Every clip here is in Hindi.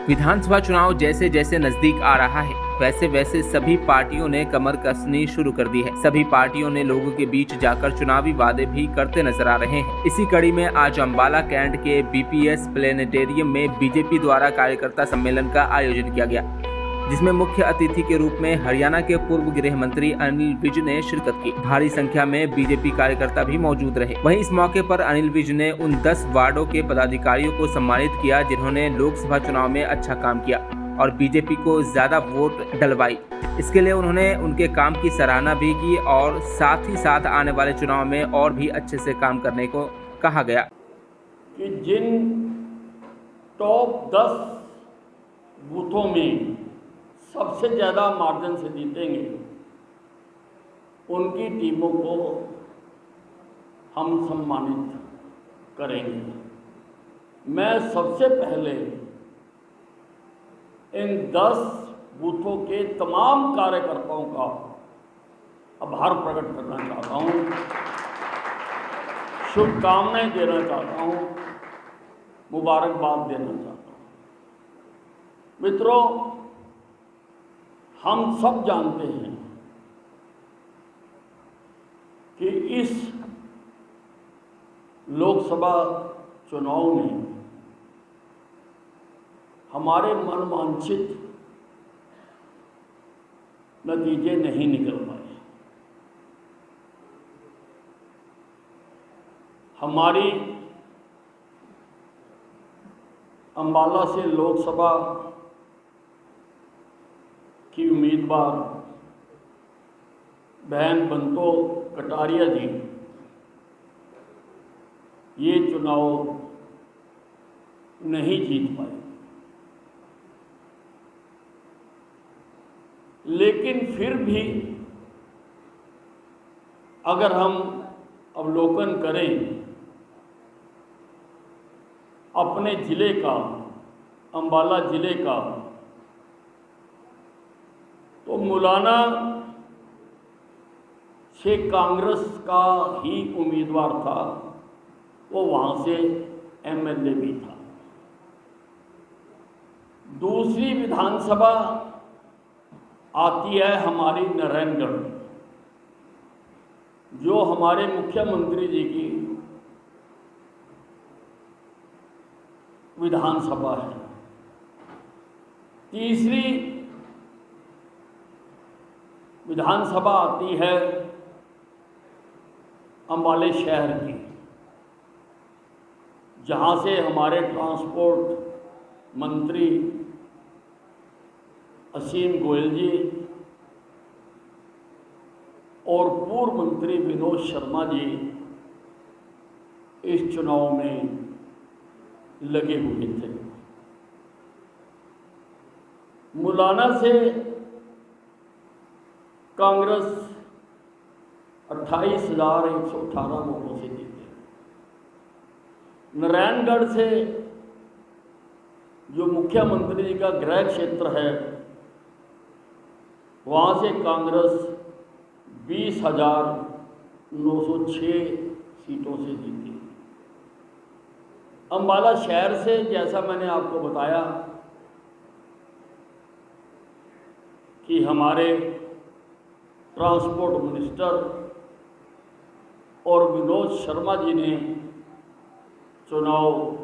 विधानसभा चुनाव जैसे जैसे नजदीक आ रहा है वैसे वैसे सभी पार्टियों ने कमर कसनी शुरू कर दी है। सभी पार्टियों ने लोगों के बीच जाकर चुनावी वादे भी करते नजर आ रहे हैं। इसी कड़ी में आज अंबाला कैंट के बीपीएस प्लेनेटेरियम में बीजेपी द्वारा कार्यकर्ता सम्मेलन का आयोजन किया गया, जिसमें मुख्य अतिथि के रूप में हरियाणा के पूर्व गृह मंत्री अनिल विज ने शिरकत की। भारी संख्या में बीजेपी कार्यकर्ता भी मौजूद रहे। वहीं इस मौके पर अनिल विज ने उन 10 वार्डों के पदाधिकारियों को सम्मानित किया जिन्होंने लोकसभा चुनाव में अच्छा काम किया और बीजेपी को ज्यादा वोट डलवाई। इसके लिए उन्होंने उनके काम की सराहना भी की और साथ ही साथ आने वाले चुनाव में और भी अच्छे से काम करने को कहा गया। कि जिन टॉप 10 बूथों में सबसे ज़्यादा मार्जिन से जीतेंगे उनकी टीमों को हम सम्मानित करेंगे। मैं सबसे पहले इन 10 बूथों के तमाम कार्यकर्ताओं का आभार प्रकट करना चाहता हूँ, शुभकामनाएं देना चाहता हूँ, मुबारकबाद देना चाहता हूँ। मित्रों, हम सब जानते हैं कि इस लोकसभा चुनाव में हमारे मनवांछित नतीजे नहीं निकल पाए। हमारी अंबाला से लोकसभा की उम्मीदवार बहन बंतो कटारिया जी ये चुनाव नहीं जीत पाए, लेकिन फिर भी अगर हम अवलोकन करें अपने ज़िले का, अंबाला ज़िले का, तो मुलाना से कांग्रेस का ही उम्मीदवार था, वो वहाँ से एमएलए भी था। दूसरी विधानसभा आती है हमारी नारायणगढ़, जो हमारे मुख्यमंत्री जी की विधानसभा है। तीसरी विधानसभा आती है अंबाले शहर की, जहाँ से हमारे ट्रांसपोर्ट मंत्री असीम गोयल जी और पूर्व मंत्री विनोद शर्मा जी इस चुनाव में लगे हुए थे। मुलाना से कांग्रेस 28,118 वोटों से जीते। नारायणगढ़ से जो मुख्यमंत्री जी का गृह क्षेत्र है, वहाँ से कांग्रेस 20,906 सीटों से जीती। अंबाला शहर से, जैसा मैंने आपको बताया कि हमारे ट्रांसपोर्ट मिनिस्टर और विनोद शर्मा जी ने चुनाव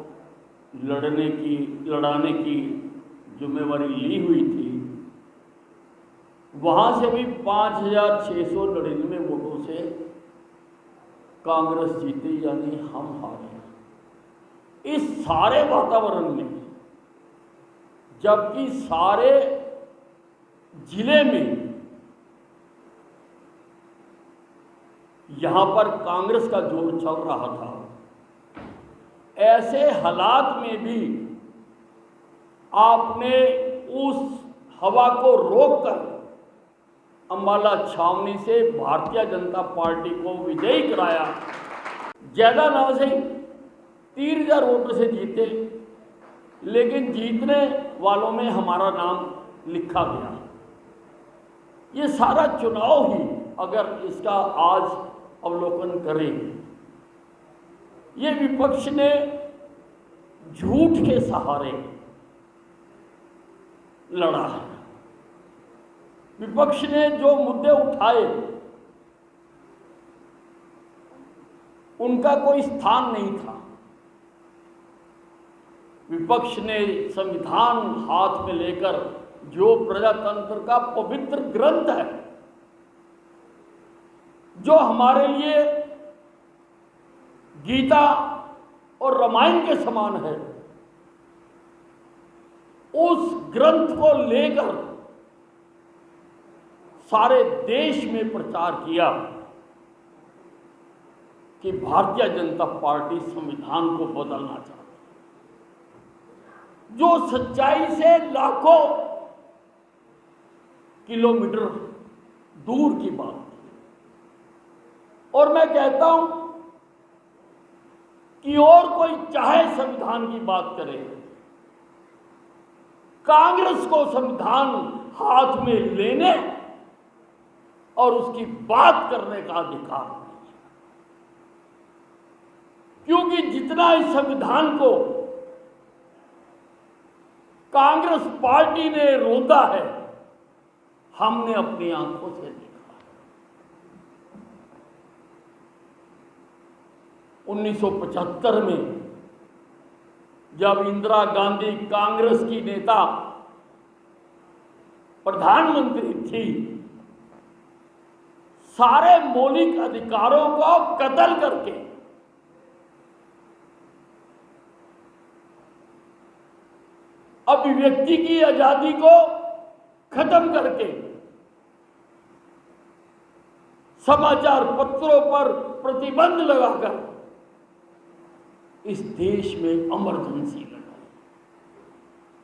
लड़ाने की जिम्मेवारी ली हुई थी। वहाँ से भी 5,699 वोटों से कांग्रेस जीती, यानी हम हारे। इस सारे वातावरण में, जबकि सारे जिले में यहाँ पर कांग्रेस का जोर चल रहा था, ऐसे हालात में भी आपने उस हवा को रोककर अंबाला छावनी से भारतीय जनता पार्टी को विजयी कराया। ज़्यादा ना सही 3,000 वोटों से जीते, लेकिन जीतने वालों में हमारा नाम लिखा गया। ये सारा चुनाव ही अगर इसका आज अवलोकन करें, ये विपक्ष ने झूठ के सहारे लड़ा है। विपक्ष ने जो मुद्दे उठाए उनका कोई स्थान नहीं था। विपक्ष ने संविधान हाथ में लेकर जो प्रजातंत्र का पवित्र ग्रंथ है, जो हमारे लिए गीता और रामायण के समान है, उस ग्रंथ को लेकर सारे देश में प्रचार किया कि भारतीय जनता पार्टी संविधान को बदलना चाहती है, जो सच्चाई से लाखों किलोमीटर दूर की बात थी। और मैं कहता हूं कि और कोई चाहे संविधान की बात करे, कांग्रेस को संविधान हाथ में लेने और उसकी बात करने का अधिकार नहीं है, क्योंकि जितना इस संविधान को कांग्रेस पार्टी ने रोंदा है, हमने अपनी आंखों से देखा है। 1975 में जब इंदिरा गांधी कांग्रेस की नेता प्रधानमंत्री थी, सारे मौलिक अधिकारों को कत्ल करके अभिव्यक्ति की आजादी को खत्म करके समाचार पत्रों पर प्रतिबंध लगाकर इस देश में इमरजेंसी लगाई।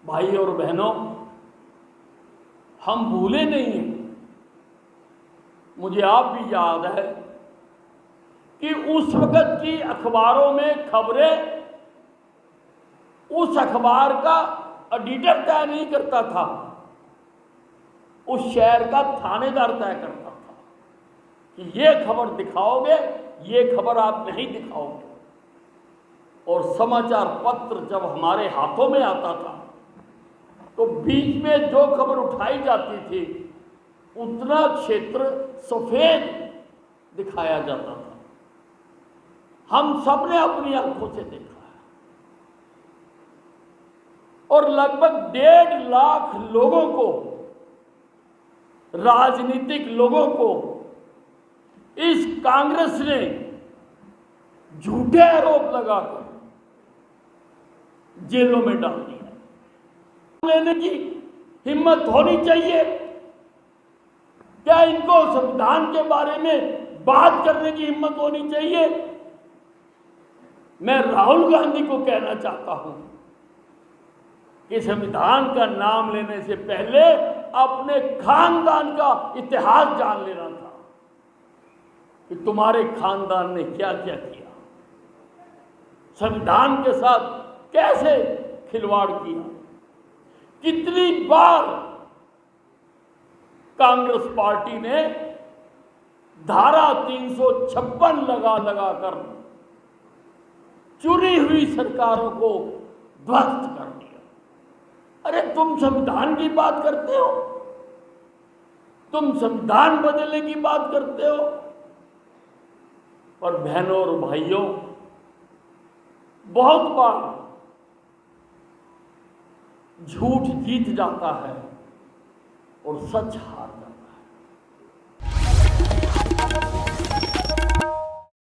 भाई और बहनों, हम भूले नहीं हैं। मुझे आप भी याद है कि उस वक्त की अखबारों में खबरें उस अखबार का एडिटर तय नहीं करता था, उस शहर का थानेदार तय करता था कि ये खबर दिखाओगे, ये खबर आप नहीं दिखाओगे। और समाचार पत्र जब हमारे हाथों में आता था तो बीच में जो खबर उठाई जाती थी उतना क्षेत्र सफेद दिखाया जाता था। हम सब ने अपनी आंखों से देखा है। और लगभग 1.5 लाख लोगों को, राजनीतिक लोगों को इस कांग्रेस ने झूठे आरोप लगाकर जेलों में डाल दिया। लेने की हिम्मत होनी चाहिए। क्या इनको संविधान के बारे में बात करने की हिम्मत होनी चाहिए? मैं राहुल गांधी को कहना चाहता हूं कि संविधान का नाम लेने से पहले अपने खानदान का इतिहास जान लेना था कि तुम्हारे खानदान ने क्या क्या किया, संविधान के साथ कैसे खिलवाड़ किया। कितनी बार कांग्रेस पार्टी ने धारा 356 लगा कर चुनी हुई सरकारों को ध्वस्त कर दिया। अरे तुम संविधान की बात करते हो, तुम संविधान बदलने की बात करते हो। और बहनों और भाइयों, बहुत बार झूठ जीत जाता है और सच हार जाता है।